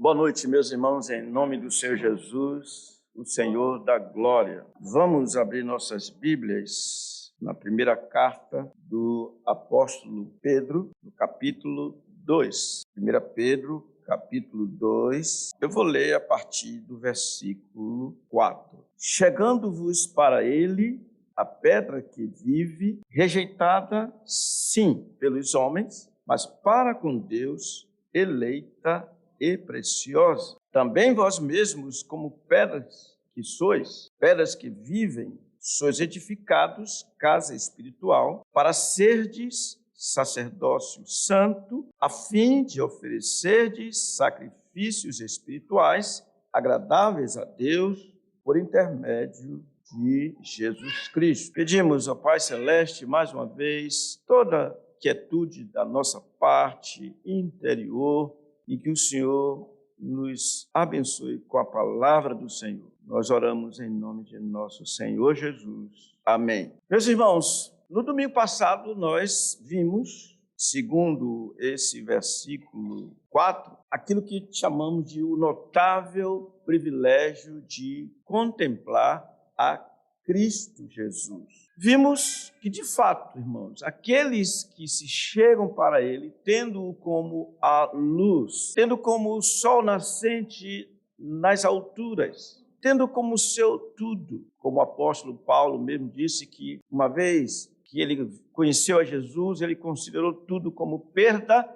Boa noite, meus irmãos, em nome do Senhor Jesus, o Senhor da glória. Vamos abrir nossas Bíblias na primeira carta do apóstolo Pedro, no capítulo 2. 1 Pedro, capítulo 2. Eu vou ler a partir do versículo 4. Chegando-vos para ele a pedra que vive, rejeitada, sim, pelos homens, mas para com Deus, eleita e preciosa. Também vós mesmos, como pedras que sois, pedras que vivem, sois edificados, casa espiritual, para serdes sacerdócio santo, a fim de oferecerdes sacrifícios espirituais, agradáveis a Deus, por intermédio de Jesus Cristo. Pedimos ao Pai Celeste, mais uma vez, toda quietude da nossa parte interior, e que o Senhor nos abençoe com a palavra do Senhor. Nós oramos em nome de nosso Senhor Jesus. Amém. Meus irmãos, no domingo passado nós vimos, segundo esse versículo 4, aquilo que chamamos de o notável privilégio de contemplar a Cristo Jesus. Vimos que, de fato, irmãos, aqueles que se chegam para Ele, tendo-o como a luz, tendo como o sol nascente nas alturas, tendo como seu tudo, como o apóstolo Paulo mesmo disse que, uma vez que ele conheceu a Jesus, ele considerou tudo como perda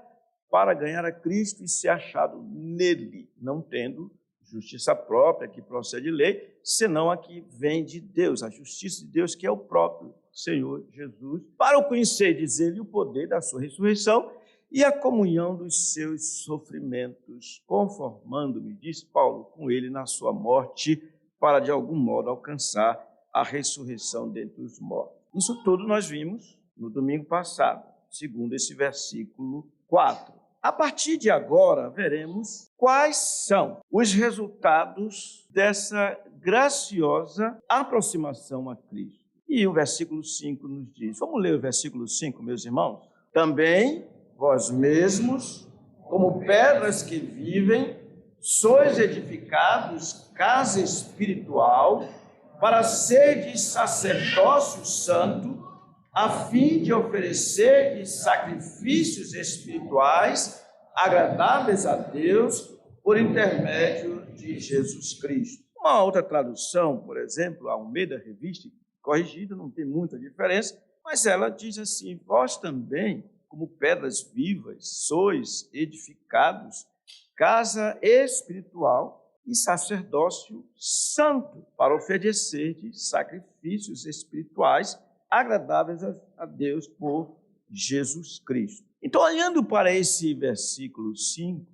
para ganhar a Cristo e ser achado nele, não tendo justiça própria, que procede de lei, senão a que vem de Deus, a justiça de Deus, que é o próprio Senhor Jesus, para o conhecer, diz ele, o poder da sua ressurreição e a comunhão dos seus sofrimentos, conformando-me, diz Paulo, com ele na sua morte, para de algum modo alcançar a ressurreição dentre os mortos. Isso tudo nós vimos no domingo passado, segundo esse versículo 4. A partir de agora, veremos quais são os resultados dessa graciosa aproximação a Cristo. E o versículo 5 nos diz, vamos ler o versículo 5, meus irmãos? Também vós mesmos, como pedras que vivem, sois edificados casa espiritual, para serdes sacerdócio santo, a fim de oferecer sacrifícios espirituais agradáveis a Deus por intermédio de Jesus Cristo. Uma outra tradução, por exemplo, a Almeida Revista Corrigida, não tem muita diferença, mas ela diz assim, vós também, como pedras vivas, sois edificados, casa espiritual e sacerdócio santo, para oferecer sacrifícios espirituais agradáveis a Deus por Jesus Cristo. Então, olhando para esse versículo 5,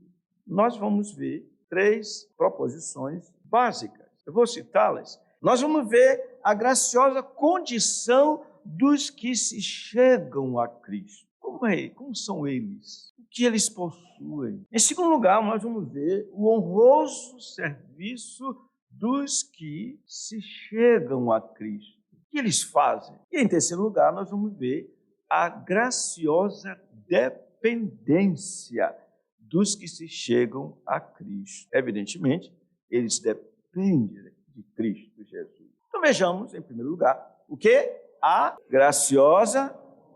nós vamos ver 3 proposições básicas. Eu vou citá-las. Nós vamos ver a graciosa condição dos que se chegam a Cristo. Como são eles? O que eles possuem? Em segundo lugar, nós vamos ver o honroso serviço dos que se chegam a Cristo. O que eles fazem? E em terceiro lugar, nós vamos ver a graciosa dependência dos que se chegam a Cristo. Evidentemente, eles dependem de Cristo Jesus. Então vejamos, em primeiro lugar, o que? A graciosa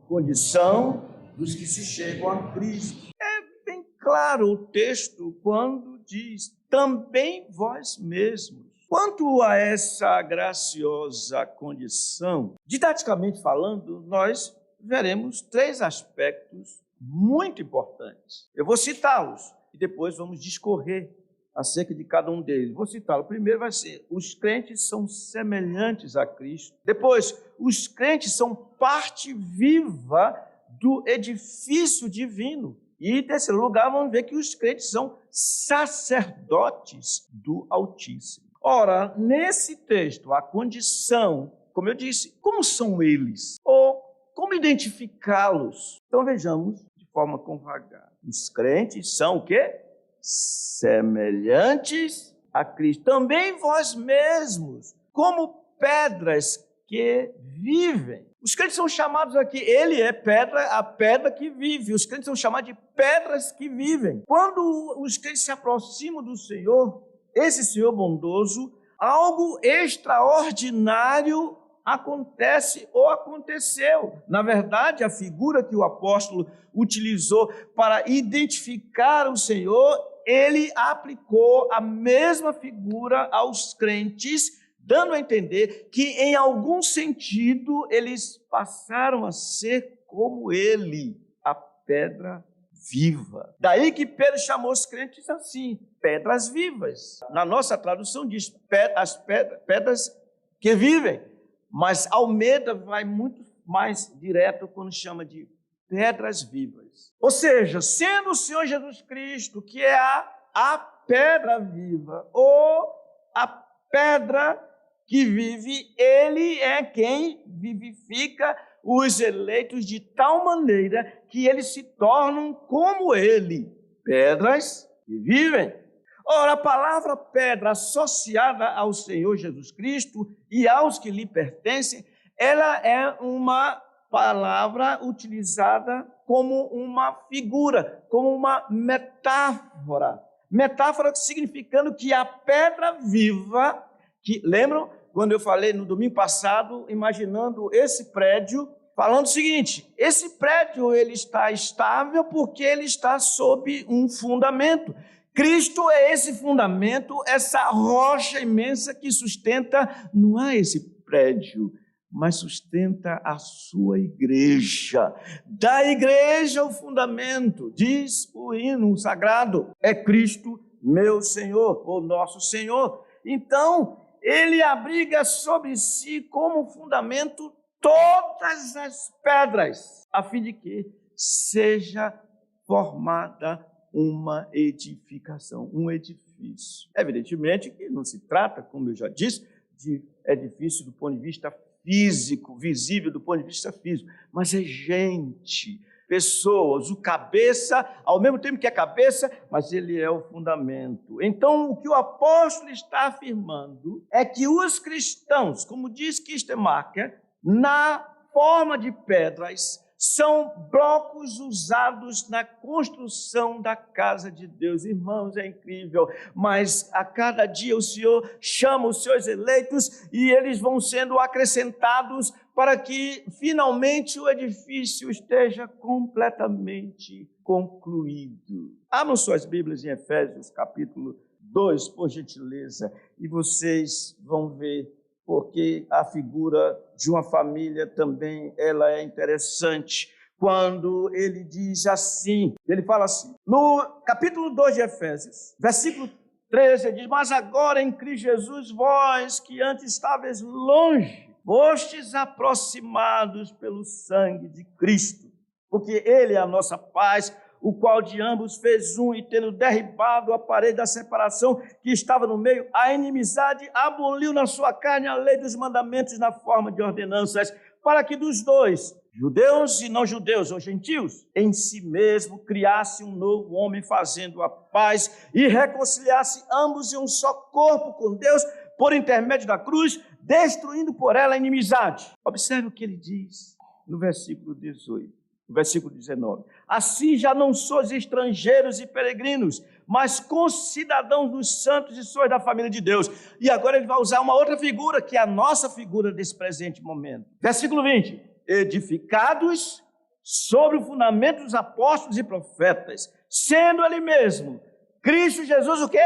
condição dos que se chegam a Cristo. É bem claro o texto quando diz, também vós mesmos. Quanto a essa graciosa condição, didaticamente falando, nós veremos 3 aspectos muito importantes. Eu vou citá-los e depois vamos discorrer acerca de cada um deles. Vou citá-lo. Primeiro vai ser, os crentes são semelhantes a Cristo. Depois, os crentes são parte viva do edifício divino. E, em terceiro lugar, vamos ver que os crentes são sacerdotes do Altíssimo. Ora, nesse texto, a condição, como eu disse, como são eles? Ou como identificá-los? Então, vejamos de forma convagada. Os crentes são o quê? Semelhantes a Cristo. Também vós mesmos, como pedras que vivem. Os crentes são chamados aqui, ele é pedra, a pedra que vive. Os crentes são chamados de pedras que vivem. Quando os crentes se aproximam do Senhor, esse Senhor bondoso, algo extraordinário acontece ou aconteceu. Na verdade, a figura que o apóstolo utilizou para identificar o Senhor, ele aplicou a mesma figura aos crentes, dando a entender que, em algum sentido, eles passaram a ser como ele, a pedra viva. Daí que Pedro chamou os crentes assim, pedras vivas. Na nossa tradução diz as pedras que vivem, mas Almeida vai muito mais direto quando chama de pedras vivas. Ou seja, sendo o Senhor Jesus Cristo, que é a pedra viva, ou a pedra que vive, ele é quem vivifica os eleitos de tal maneira que eles se tornam como ele, pedras que vivem. Ora, a palavra pedra associada ao Senhor Jesus Cristo e aos que lhe pertencem, ela é uma palavra utilizada como uma figura, como uma metáfora. Metáfora significando que a pedra viva, que lembram quando eu falei no domingo passado, imaginando esse prédio, falando o seguinte, esse prédio ele está estável porque ele está sob um fundamento. Cristo é esse fundamento, essa rocha imensa que sustenta, não é esse prédio, mas sustenta a sua igreja. Da igreja o fundamento, diz o hino sagrado, é Cristo meu Senhor, ou nosso Senhor. Então, ele abriga sobre si como fundamento todas as pedras, a fim de que seja formada uma edificação, um edifício. Evidentemente que não se trata, como eu já disse, de edifício do ponto de vista físico, visível do ponto de vista físico, mas é gente, pessoas, o cabeça, ao mesmo tempo que é cabeça, mas ele é o fundamento. Então, o que o apóstolo está afirmando é que os cristãos, como diz Kistemacher, na forma de pedras, são blocos usados na construção da casa de Deus. Irmãos, é incrível, mas a cada dia o Senhor chama os seus eleitos e eles vão sendo acrescentados para que finalmente o edifício esteja completamente concluído. Abram suas Bíblias em Efésios capítulo 2, por gentileza, e vocês vão ver porque a figura de uma família também ela é interessante. Quando ele diz assim, ele fala assim, no capítulo 2 de Efésios, versículo 13, ele diz, mas agora em Cristo Jesus, vós que antes estáveis longe, fostes aproximados pelo sangue de Cristo, porque ele é a nossa paz, o qual de ambos fez um, e tendo derribado a parede da separação que estava no meio, a inimizade, aboliu na sua carne a lei dos mandamentos na forma de ordenanças, para que dos dois, judeus e não judeus, ou gentios, em si mesmo criasse um novo homem, fazendo a paz e reconciliasse ambos em um só corpo com Deus, por intermédio da cruz, destruindo por ela a inimizade. Observe o que ele diz no versículo 18. Versículo 19. Assim já não sois estrangeiros e peregrinos, mas concidadãos dos santos e sois da família de Deus. E agora ele vai usar uma outra figura, que é a nossa figura desse presente momento. Versículo 20. Edificados sobre o fundamento dos apóstolos e profetas, sendo ele mesmo, Cristo Jesus, o quê?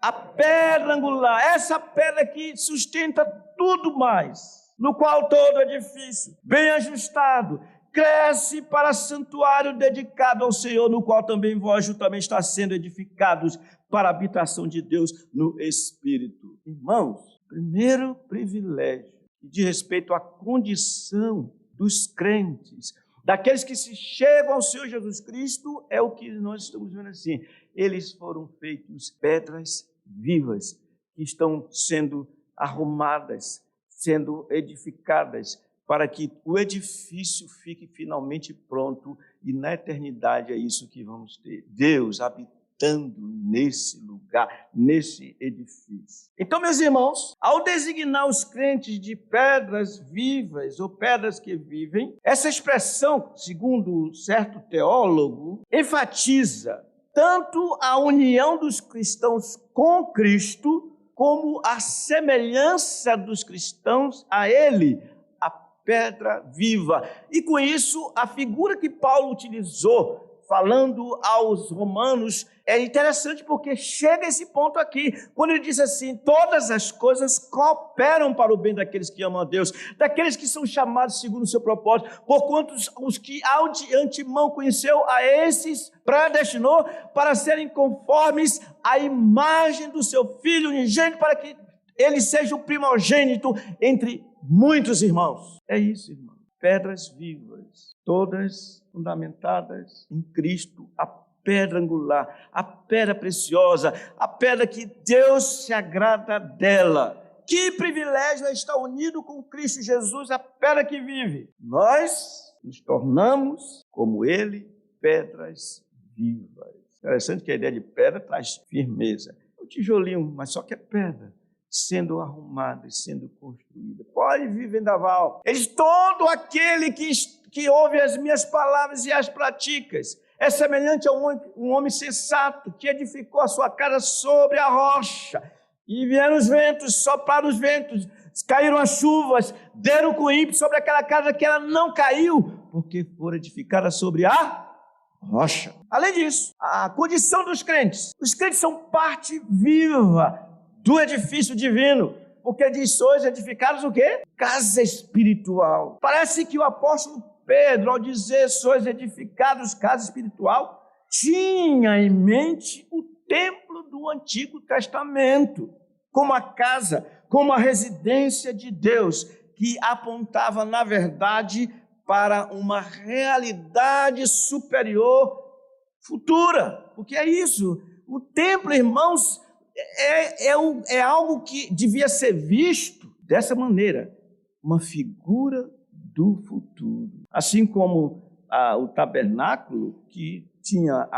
A pedra angular, essa pedra que sustenta tudo mais, no qual todo edifício, bem ajustado, cresce para santuário dedicado ao Senhor, no qual também vós juntamente está sendo edificados para a habitação de Deus no Espírito. Irmãos, primeiro privilégio de respeito à condição dos crentes, daqueles que se chegam ao Senhor Jesus Cristo, é o que nós estamos vendo assim. Eles foram feitos pedras vivas, que estão sendo arrumadas, sendo edificadas, para que o edifício fique finalmente pronto, e na eternidade é isso que vamos ter. Deus habitando habitando nesse lugar, nesse edifício. Então, meus irmãos, ao designar os crentes de pedras vivas ou pedras que vivem, essa expressão, segundo certo teólogo, enfatiza tanto a união dos cristãos com Cristo, como a semelhança dos cristãos a Ele, a pedra viva. E com isso, a figura que Paulo utilizou, falando aos romanos, é interessante porque chega a esse ponto aqui, quando ele diz assim: todas as coisas cooperam para o bem daqueles que amam a Deus, daqueles que são chamados segundo o seu propósito, porquanto os que de antemão conheceu, a esses predestinou para serem conformes à imagem do seu Filho unigênito, para que ele seja o primogênito entre muitos irmãos. É isso, irmão. Pedras vivas, todas fundamentadas em Cristo, a pedra angular, a pedra preciosa, a pedra que Deus se agrada dela. Que privilégio é estar unido com Cristo Jesus, a pedra que vive. Nós nos tornamos, como Ele, pedras vivas. Interessante que a ideia de pedra traz firmeza. O tijolinho, mas só que é pedra, sendo arrumada e sendo construída. Pode vir, vendaval. Eles, todo aquele que ouve as minhas palavras e as praticas, é semelhante a um homem sensato que edificou a sua casa sobre a rocha. E vieram os ventos, sopraram os ventos, caíram as chuvas, deram com ímpeto sobre aquela casa, que ela não caiu, porque foi edificada sobre a rocha. Além disso, a condição dos crentes. Os crentes são parte viva do edifício divino, porque diz: sois edificados o quê? Casa espiritual. Parece que o apóstolo Pedro, ao dizer sois edificados casa espiritual, tinha em mente o templo do Antigo Testamento, como a casa, como a residência de Deus, que apontava, na verdade, para uma realidade superior futura. Porque é isso, o templo, irmãos, é algo que devia ser visto dessa maneira, uma figura do futuro. Assim como o tabernáculo, que tinha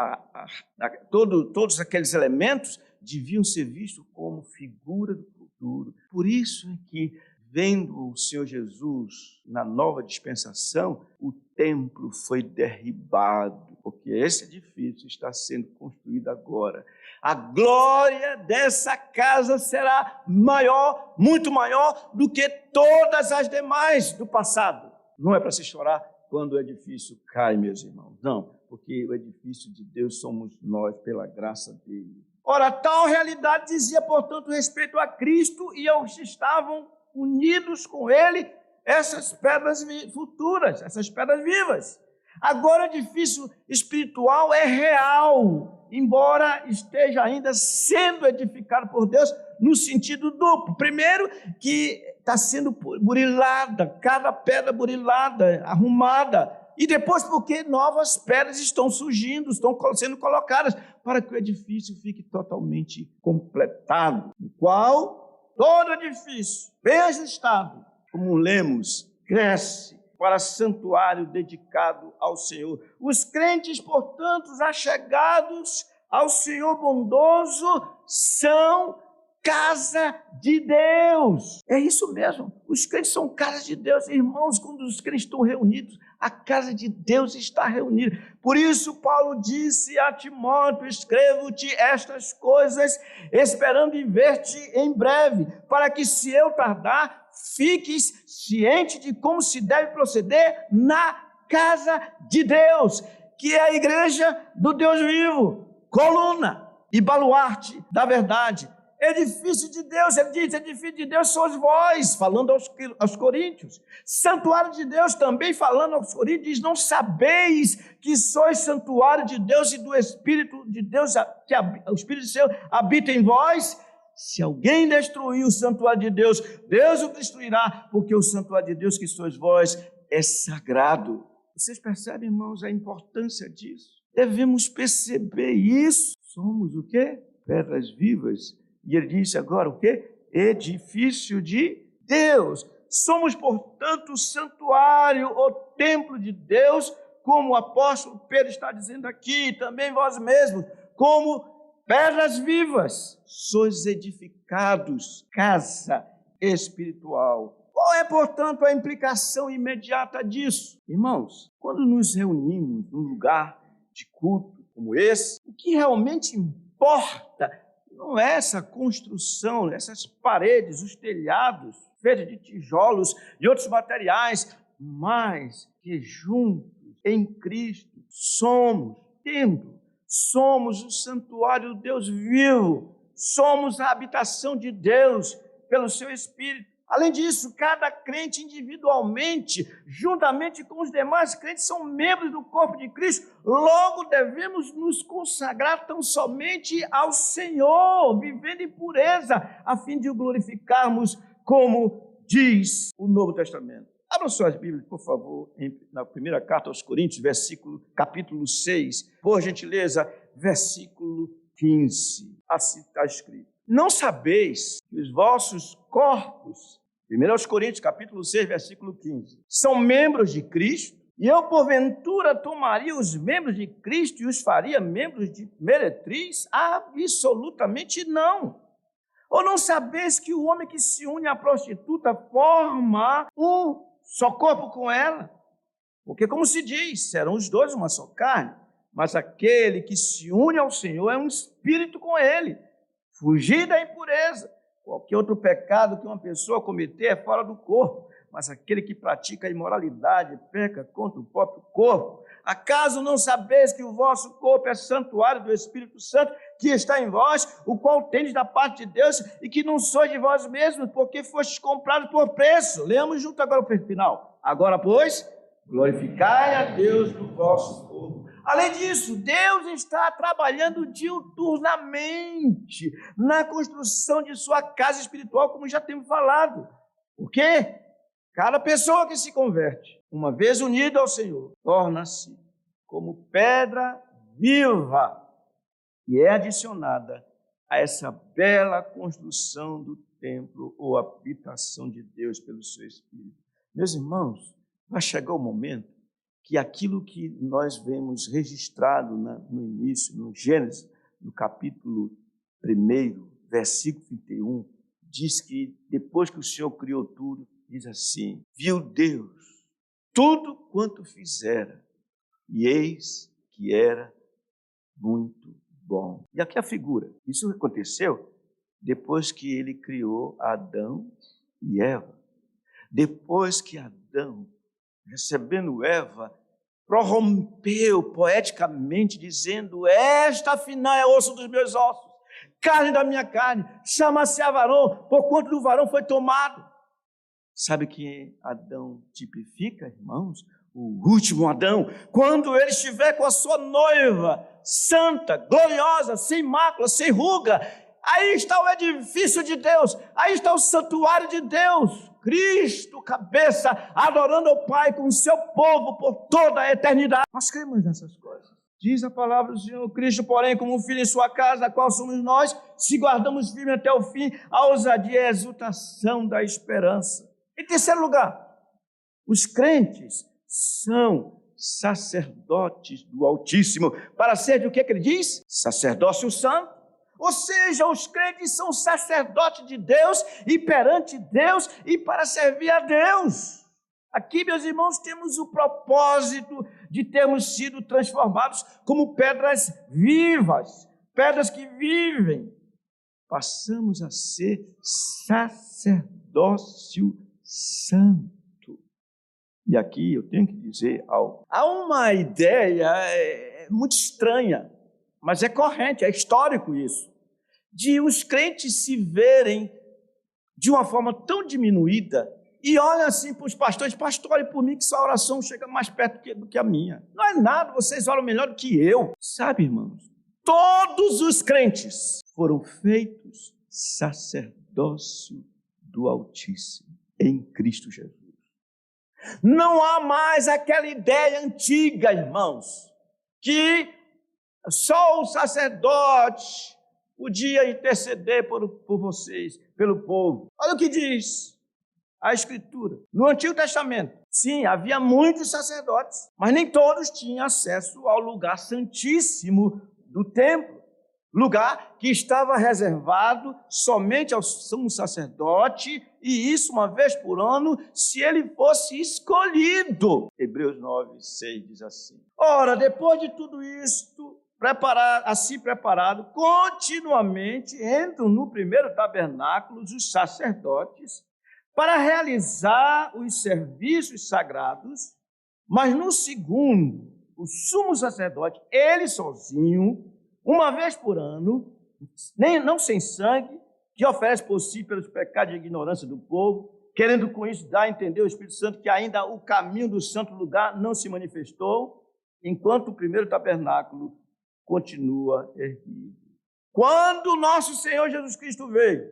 todos aqueles elementos, deviam ser vistos como figura do futuro. Por isso é que, vendo o Senhor Jesus na nova dispensação, o templo foi derribado, porque esse edifício está sendo construído agora. A glória dessa casa será maior, muito maior do que todas as demais do passado. Não é para se chorar quando o edifício cai, meus irmãos. Não, porque o edifício de Deus somos nós, pela graça dele. Ora, tal realidade dizia, portanto, respeito a Cristo e aos que estavam unidos com ele, essas pedras futuras, essas pedras vivas. Agora, o edifício espiritual é real, embora esteja ainda sendo edificado por Deus no sentido duplo. Primeiro, que está sendo burilada, cada pedra burilada, arrumada. E depois, porque novas pedras estão surgindo, estão sendo colocadas, para que o edifício fique totalmente completado. No qual todo edifício, bem ajustado, como lemos, cresce para santuário dedicado ao Senhor. Os crentes, portanto, achegados ao Senhor bondoso, são casa de Deus. É isso mesmo, os crentes são casa de Deus. Irmãos, quando os crentes estão reunidos, a casa de Deus está reunida. Por isso Paulo disse a Timóteo: escrevo-te estas coisas, esperando em ver-te em breve, para que, se eu tardar, fiques ciente de como se deve proceder na casa de Deus, que é a igreja do Deus vivo, coluna e baluarte da verdade. Edifício de Deus, ele diz: edifício de Deus sois vós, falando aos coríntios. Santuário de Deus, também falando aos coríntios, diz: não sabeis que sois santuário de Deus e do Espírito de Deus, que o Espírito Seu habita em vós? Se alguém destruir o santuário de Deus, Deus o destruirá, porque o santuário de Deus que sois vós é sagrado. Vocês percebem, irmãos, a importância disso? Devemos perceber isso. Somos o quê? Pedras vivas. E ele disse agora o quê? Edifício de Deus. Somos, portanto, o santuário, o templo de Deus, como o apóstolo Pedro está dizendo aqui, também vós mesmos, como pedras vivas, sois edificados, casa espiritual. Qual é, portanto, a implicação imediata disso? Irmãos, quando nos reunimos num lugar de culto como esse, o que realmente importa não é essa construção, essas paredes, os telhados feitos de tijolos e outros materiais, mas que juntos em Cristo somos templo, somos o santuário do Deus vivo, somos a habitação de Deus pelo seu Espírito. Além disso, cada crente individualmente, juntamente com os demais crentes, são membros do corpo de Cristo. Logo, devemos nos consagrar tão somente ao Senhor, vivendo em pureza, a fim de o glorificarmos, como diz o Novo Testamento. Abram suas Bíblias, por favor, na primeira carta aos Coríntios, capítulo 6, por gentileza, versículo 15. Assim está escrito. Não sabeis que os vossos corpos, 1 Coríntios, capítulo 6, versículo 15, são membros de Cristo? E eu, porventura, tomaria os membros de Cristo e os faria membros de meretriz? Absolutamente não. Ou não sabeis que o homem que se une à prostituta forma um só corpo com ela? Porque, como se diz, serão os dois uma só carne. Mas aquele que se une ao Senhor é um espírito com ele. Fugir da impureza. Qualquer outro pecado que uma pessoa cometer é fora do corpo, mas aquele que pratica a imoralidade peca contra o próprio corpo. Acaso não sabeis que o vosso corpo é santuário do Espírito Santo que está em vós, o qual tendes da parte de Deus, e que não sois de vós mesmos, porque fostes comprados por preço? Leamos junto agora o final. Agora, pois, glorificai a Deus no vosso corpo. Além disso, Deus está trabalhando diuturnamente na construção de sua casa espiritual, como já temos falado. Por quê? Cada pessoa que se converte, uma vez unida ao Senhor, torna-se como pedra viva e é adicionada a essa bela construção do templo ou habitação de Deus pelo seu Espírito. Meus irmãos, vai chegar o momento que aquilo que nós vemos registrado no início, no Gênesis, no capítulo 1, versículo 31, diz que depois que o Senhor criou tudo, diz assim: viu Deus tudo quanto fizera, e eis que era muito bom. E aqui a figura. Isso aconteceu depois que ele criou Adão e Eva. Depois que Adão, recebendo Eva, prorrompeu poeticamente, dizendo: esta afinal é osso dos meus ossos, carne da minha carne, chama-se a varão, porquanto do varão foi tomado. Sabe que Adão tipifica, irmãos? O último Adão, quando ele estiver com a sua noiva, santa, gloriosa, sem mácula, sem ruga. Aí está o edifício de Deus, aí está o santuário de Deus, Cristo, cabeça, adorando ao Pai com o seu povo por toda a eternidade. Nós cremos nessas coisas. Diz a palavra do Senhor: Cristo, porém, como um filho em sua casa, a qual somos nós, se guardamos firme até o fim, a ousadia e a exultação da esperança. Em terceiro lugar, os crentes são sacerdotes do Altíssimo. Para ser de o que ele diz? Sacerdócio santo. Ou seja, os crentes são sacerdotes de Deus e perante Deus e para servir a Deus. Aqui, meus irmãos, temos o propósito de termos sido transformados como pedras vivas, pedras que vivem. Passamos a ser sacerdócio santo. E aqui eu tenho que dizer algo. Há uma ideia muito estranha, mas é corrente, é histórico isso, de os crentes se verem de uma forma tão diminuída e olham assim para os pastores: pastor, olhe por mim que sua oração chega mais perto do que a minha. Não é nada, vocês oram melhor do que eu. Sabe, irmãos, todos os crentes foram feitos sacerdócio do Altíssimo em Cristo Jesus. Não há mais aquela ideia antiga, irmãos, que só o sacerdote podia interceder por vocês, pelo povo. Olha o que diz a Escritura. No Antigo Testamento, sim, havia muitos sacerdotes, mas nem todos tinham acesso ao lugar santíssimo do templo. lugar que estava reservado somente ao sumo sacerdote, e isso uma vez por ano, se ele fosse escolhido. Hebreus 9:6 diz assim: ora, depois de tudo isto, preparado, continuamente entram no primeiro tabernáculo os sacerdotes para realizar os serviços sagrados, mas no segundo, o sumo sacerdote, ele sozinho, uma vez por ano, não sem sangue, que oferece por si pelos pecados e ignorância do povo, querendo com isso dar a entender ao Espírito Santo que ainda o caminho do santo lugar não se manifestou, enquanto o primeiro tabernáculo continua erguido. Quando o nosso Senhor Jesus Cristo veio,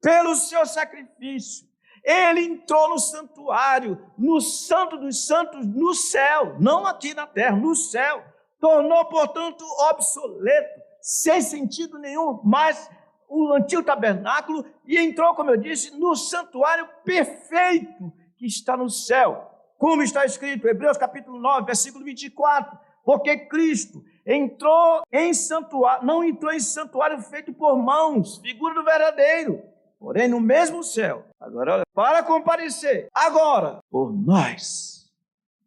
pelo seu sacrifício, ele entrou no santuário, no santo dos santos, no céu, não aqui na terra, no céu. Tornou, portanto, obsoleto, sem sentido nenhum, mais o antigo tabernáculo, e entrou, como eu disse, no santuário perfeito que está no céu. Como está escrito, Hebreus capítulo 9, versículo 24, porque Cristo entrou em santuário, não entrou em santuário feito por mãos, figura do verdadeiro, porém no mesmo céu, agora para comparecer, agora, por nós,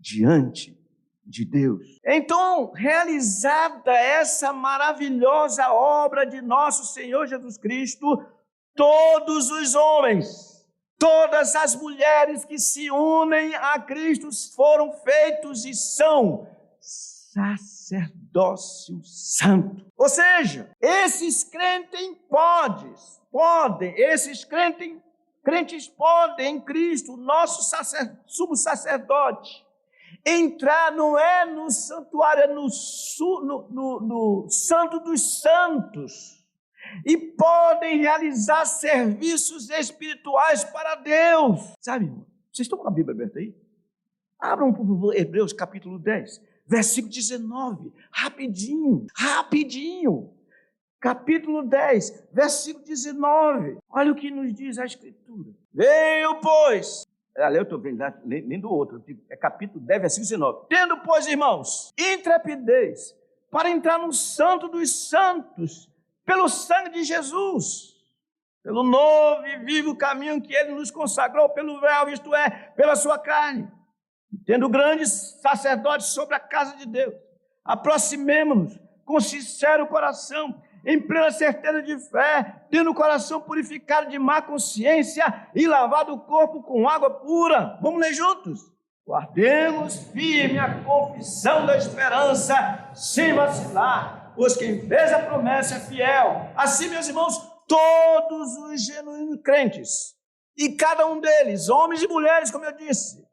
diante de Deus. Então, realizada essa maravilhosa obra de nosso Senhor Jesus Cristo, todos os homens, todas as mulheres que se unem a Cristo foram feitos e são sacerdócio santo. Ou seja, esses crentes crentes podem em Cristo, nosso sumo sacerdote, entrar não é no santuário, é no santo dos santos, e podem realizar serviços espirituais para Deus. Sabe, irmão? Vocês estão com a Bíblia aberta aí? Abram, por favor, Hebreus capítulo 10, versículo 19, rapidinho. Capítulo 10, versículo 19. Olha o que nos diz a Escritura. Veio, pois... eu estou vendo nem do outro, é capítulo 10, versículo 19. Tendo, pois, irmãos, intrepidez para entrar no santo dos santos, pelo sangue de Jesus, pelo novo e vivo caminho que ele nos consagrou, pelo véu, isto é, pela sua carne. Tendo grandes sacerdotes sobre a casa de Deus, aproximemo-nos com sincero coração, em plena certeza de fé, tendo o coração purificado de má consciência e lavado o corpo com água pura. Vamos ler juntos? Guardemos firme a confissão da esperança, sem vacilar, pois quem fez a promessa é fiel. Assim, meus irmãos, todos os genuínos crentes, e cada um deles, homens e mulheres, como eu disse,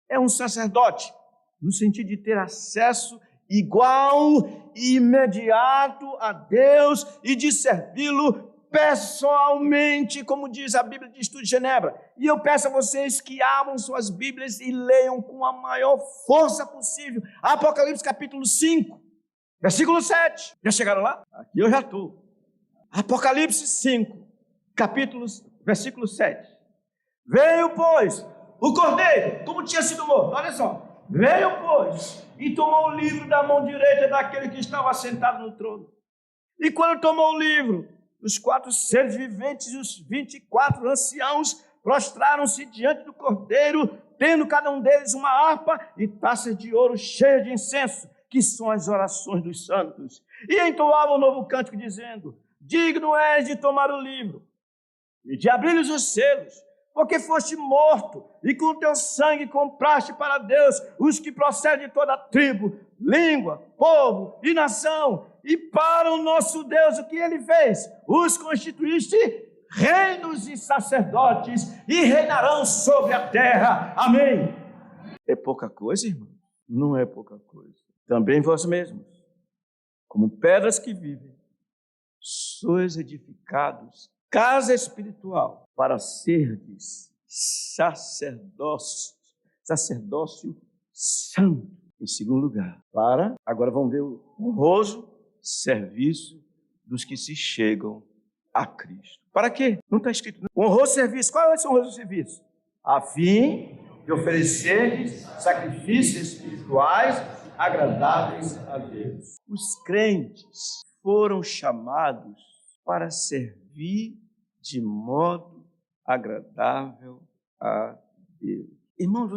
é um sacerdote, no sentido de ter acesso igual e imediato a Deus e de servi-lo pessoalmente, como diz a Bíblia de Estudo de Genebra. E eu peço a vocês que abram suas Bíblias e leiam com a maior força possível Apocalipse capítulo 5, versículo 7. Já chegaram lá? Aqui eu já estou. Apocalipse 5, versículo 7. Veio, pois, o cordeiro, como tinha sido morto, olha só. Veio, pois, e tomou o livro da mão direita daquele que estava sentado no trono. E quando tomou o livro, os 4 seres viventes e os 24 anciãos prostraram-se diante do cordeiro, tendo cada um deles uma harpa e taças de ouro cheias de incenso, que são as orações dos santos. E entoavam um novo cântico, dizendo: digno és de tomar o livro e de abrir-lhes os selos, porque foste morto, e com teu sangue compraste para Deus os que procedem de toda tribo, língua, povo e nação. E para o nosso Deus, o que ele fez? Os constituíste reinos e sacerdotes, e reinarão sobre a terra. Amém. É pouca coisa, irmão? Não é pouca coisa. Também vós mesmos, como pedras que vivem, sois edificados casa espiritual, para serdes sacerdócio santo. Em segundo lugar, agora vamos ver o honroso serviço dos que se chegam a Cristo. Para quê? Não está escrito. O honroso serviço, qual é esse honroso serviço? A fim de oferecer sacrifícios espirituais agradáveis a Deus. Os crentes foram chamados para servir de modo agradável a Deus. Irmãos,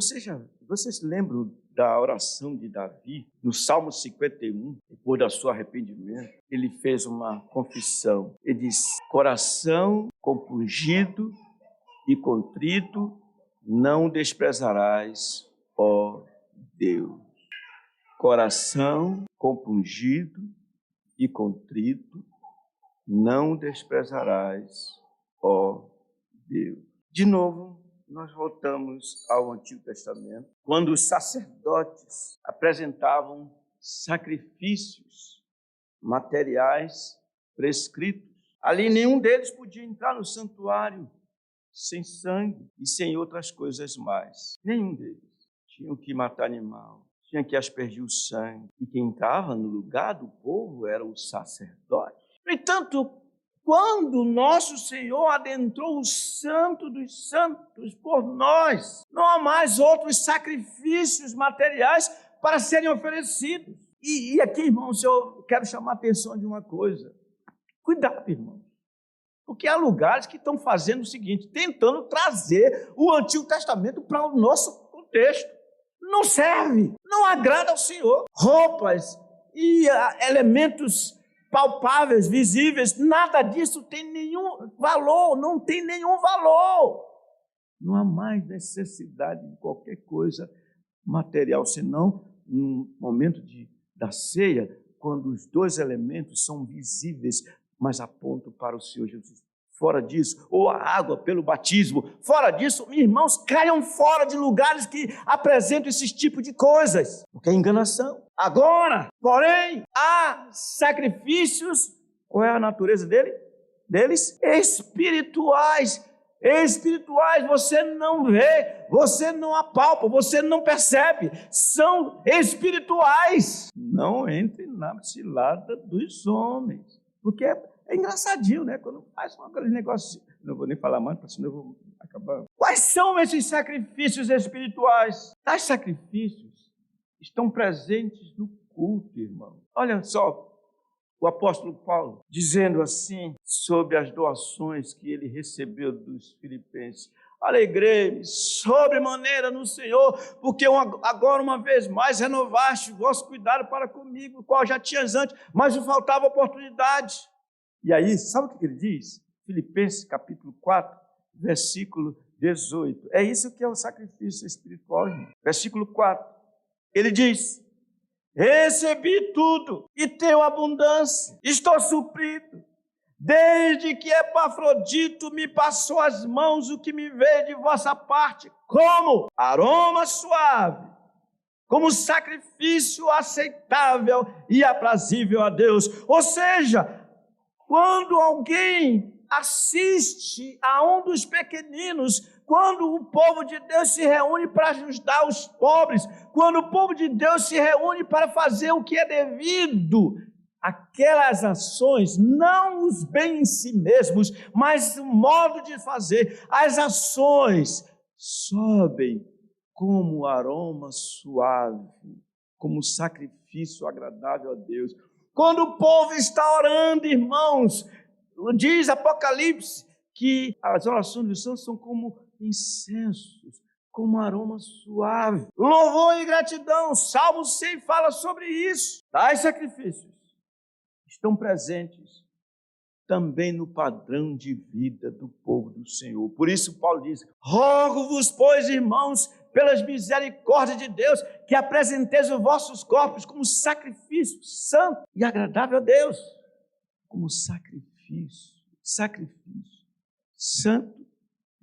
vocês lembram da oração de Davi, no Salmo 51, depois do seu arrependimento? Ele fez uma confissão. Ele diz: coração compungido e contrito não desprezarás, ó Deus. Coração compungido e contrito não desprezarás, ó Deus. De novo, nós voltamos ao Antigo Testamento, quando os sacerdotes apresentavam sacrifícios materiais prescritos. Ali nenhum deles podia entrar no santuário sem sangue e sem outras coisas mais. Nenhum deles. Tinham que matar animal, tinha que aspergir o sangue. E quem entrava no lugar do povo era o sacerdote. No entanto, quando nosso Senhor adentrou o Santo dos Santos por nós, não há mais outros sacrifícios materiais para serem oferecidos. E aqui, irmãos, eu quero chamar a atenção de uma coisa. Cuidado, irmãos. Porque há lugares que estão fazendo o seguinte, tentando trazer o Antigo Testamento para o nosso contexto. Não serve, não agrada ao Senhor. Roupas e elementos palpáveis, visíveis, nada disso tem nenhum valor, não tem nenhum valor. Não há mais necessidade de qualquer coisa material, senão no momento da ceia, quando os dois elementos são visíveis, mas apontam para o Senhor Jesus. Fora disso, ou a água pelo batismo, fora disso, irmãos, caiam fora de lugares que apresentam esses tipos de coisas, porque é enganação. Agora, porém, há sacrifícios, qual é a natureza deles? Espirituais. Espirituais, você não vê, você não apalpa, você não percebe, são espirituais. Não entre na cilada dos homens, porque é engraçadinho, né? Quando faz aquele negócio, não vou nem falar mais, senão eu vou acabar. Quais são esses sacrifícios espirituais? Tais sacrifícios estão presentes no culto, irmão. Olha só, o apóstolo Paulo dizendo assim sobre as doações que ele recebeu dos filipenses. Alegrei-me sobremaneira no Senhor, porque agora uma vez mais renovaste o vosso cuidado para comigo, o qual já tinhas antes, mas me faltava oportunidade. E aí, sabe o que ele diz? Filipenses capítulo 4, versículo 18. É isso que é o sacrifício espiritual, irmão. Versículo 4. Ele diz: recebi tudo e tenho abundância, estou suprido, desde que Epafrodito me passou as mãos o que me veio de vossa parte, como aroma suave, como sacrifício aceitável e aprazível a Deus. Ou seja, quando alguém assiste a um dos pequeninos, quando o povo de Deus se reúne para ajudar os pobres, quando o povo de Deus se reúne para fazer o que é devido, aquelas ações, não os bens em si mesmos, mas o modo de fazer, as ações sobem como aroma suave, como sacrifício agradável a Deus. Quando o povo está orando, irmãos, diz Apocalipse que as orações dos santos são como incensos, como aroma suave. Louvor e gratidão, Salmo 100 fala sobre isso. Tais sacrifícios estão presentes também no padrão de vida do povo do Senhor. Por isso Paulo diz: rogo-vos, pois, irmãos, pelas misericórdias de Deus, que apresenteis os vossos corpos como sacrifício santo e agradável a Deus. Como sacrifício santo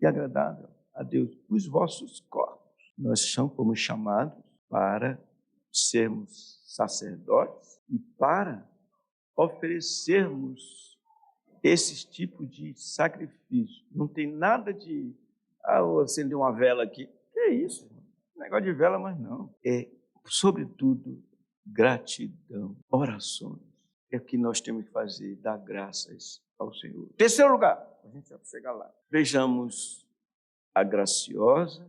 e agradável a Deus. Os vossos corpos. Nós fomos chamados para sermos sacerdotes e para oferecermos esses tipos de sacrifício. Não tem nada de, vou acender uma vela aqui. Que é isso? Negócio de vela, mas não. É, sobretudo, gratidão, orações. É o que nós temos que fazer, dar graças ao Senhor. Terceiro lugar, a gente vai chegar lá. Vejamos a graciosa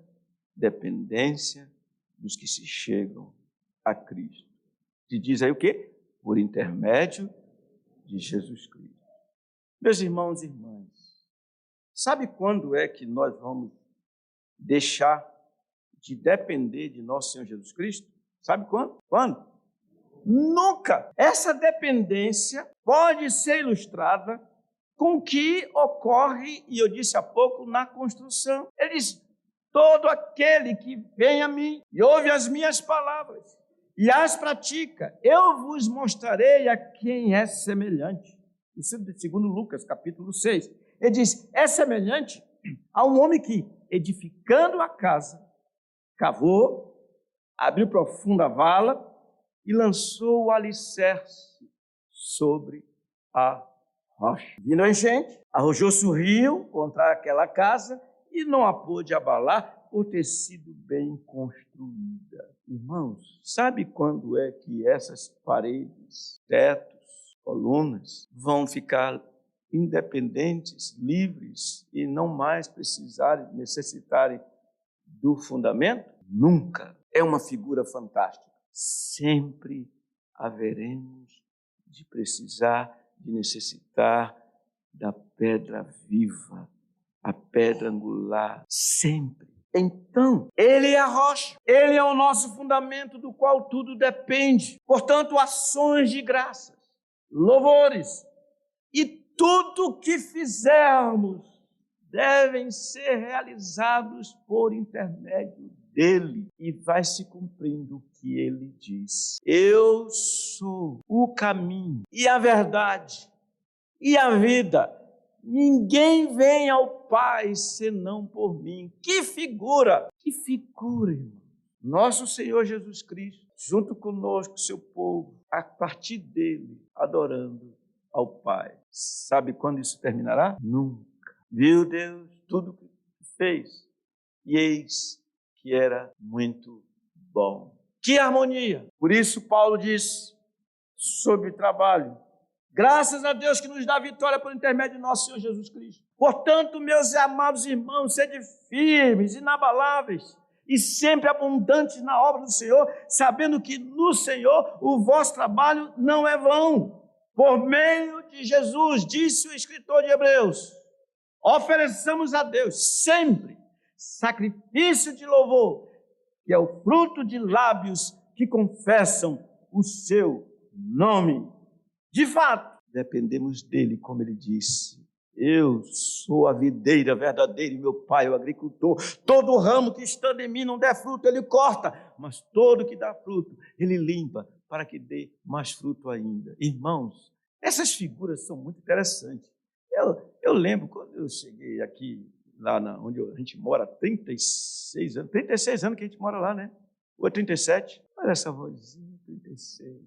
dependência dos que se chegam a Cristo. E diz aí o quê? Por intermédio de Jesus Cristo. Meus irmãos e irmãs, sabe quando é que nós vamos deixar de depender de nosso Senhor Jesus Cristo? Sabe quando? Quando? Nunca! Essa dependência pode ser ilustrada com o que ocorre, e eu disse há pouco, na construção. Ele diz: todo aquele que vem a mim e ouve as minhas palavras e as pratica, eu vos mostrarei a quem é semelhante. Isso é segundo Lucas, capítulo 6. Ele diz: é semelhante a um homem que, edificando a casa, cavou, abriu profunda vala e lançou o alicerce sobre a rocha. Vindo a enchente, arrojou-se o rio contra aquela casa e não a pôde abalar por ter sido bem construída. Irmãos, sabe quando é que essas paredes, tetos, colunas vão ficar independentes, livres e não mais necessitarem do fundamento? Nunca. É uma figura fantástica. Sempre haveremos de precisar, de necessitar da pedra viva, a pedra angular, sempre. Então, ele é a rocha, ele é o nosso fundamento do qual tudo depende. Portanto, ações de graças, louvores e tudo que fizermos devem ser realizados por intermédio dele, e vai se cumprindo o que ele diz. Eu sou o caminho e a verdade e a vida. Ninguém vem ao Pai senão por mim. Que figura, irmão. Nosso Senhor Jesus Cristo, junto conosco, seu povo, a partir dele, adorando ao Pai. Sabe quando isso terminará? Nunca. Viu Deus tudo que fez, e eis que era muito bom. Que harmonia! Por isso Paulo diz sobre trabalho: graças a Deus que nos dá vitória por intermédio de nosso Senhor Jesus Cristo. Portanto, meus amados irmãos, sede firmes, inabaláveis e sempre abundantes na obra do Senhor, sabendo que no Senhor o vosso trabalho não é vão. Por meio de Jesus, disse o escritor de Hebreus, ofereçamos a Deus sempre sacrifício de louvor, que é o fruto de lábios que confessam o seu nome. De fato, dependemos dele, como ele disse: eu sou a videira verdadeira e meu pai é o agricultor. Todo ramo que estando em mim não der fruto, ele corta, mas todo que dá fruto, ele limpa, para que dê mais fruto ainda. Irmãos, essas figuras são muito interessantes. Eu lembro quando eu cheguei aqui, lá onde a gente mora, 36 anos que a gente mora lá, né? Ou 37? Olha essa vozinha, 36.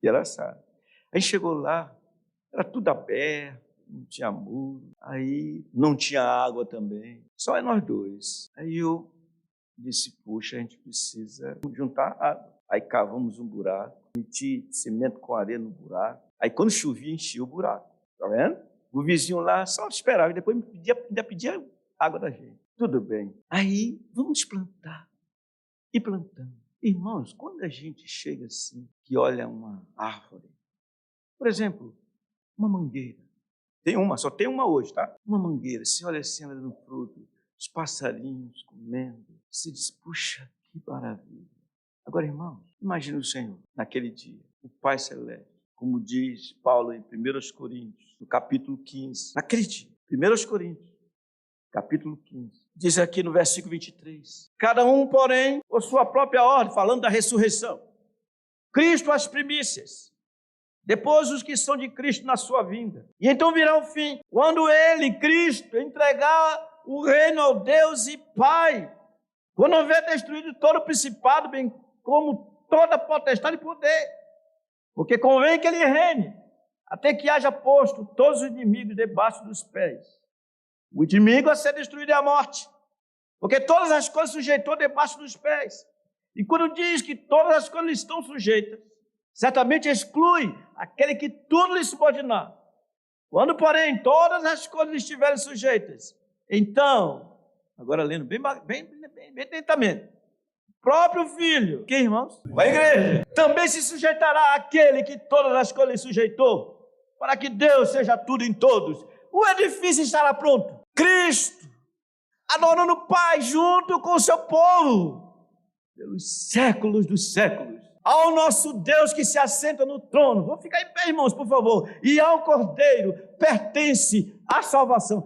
Engraçado. Aí chegou lá, era tudo aberto, não tinha muro, aí não tinha água também, só é nós dois. Aí eu disse: puxa, a gente precisa juntar água. Aí cavamos um buraco, meti cimento com areia no buraco, aí quando chovia enchia o buraco, tá vendo? O vizinho lá só esperava e depois ainda pedia água da gente. Tudo bem. Aí vamos plantar. E plantamos. Irmãos, quando a gente chega assim, que olha uma árvore, por exemplo, uma mangueira. Só tem uma hoje, tá? Uma mangueira, se olha assim, ela no fruto, os passarinhos comendo, se diz: puxa, que maravilha. Agora, irmãos, imagine o Senhor naquele dia, o Pai Celeste, como diz Paulo em 1 Coríntios, no capítulo 15, naquele dia, 1 Coríntios, capítulo 15, diz aqui no versículo 23, cada um, porém, por sua própria ordem, falando da ressurreição, Cristo as primícias, depois os que são de Cristo na sua vinda. E então virá o fim, quando ele, Cristo, entregar o reino ao Deus e Pai, quando houver destruído todo o principado, bem como toda potestade e poder, porque convém que ele reine, até que haja posto todos os inimigos debaixo dos pés. O inimigo a ser destruído é a morte, porque todas as coisas sujeitou debaixo dos pés. E quando diz que todas as coisas estão sujeitas, certamente exclui aquele que tudo lhe subordinar. Quando, porém, todas as coisas estiverem sujeitas, então, agora lendo bem lentamente, o próprio Filho, que irmãos? A igreja, também se sujeitará àquele que todas as coisas lhe sujeitou, para que Deus seja tudo em todos. O edifício estará pronto. Cristo, adorando o Pai junto com o seu povo, pelos séculos dos séculos. Ao nosso Deus que se assenta no trono. Vou ficar em pé, irmãos, por favor. E ao Cordeiro pertence a salvação.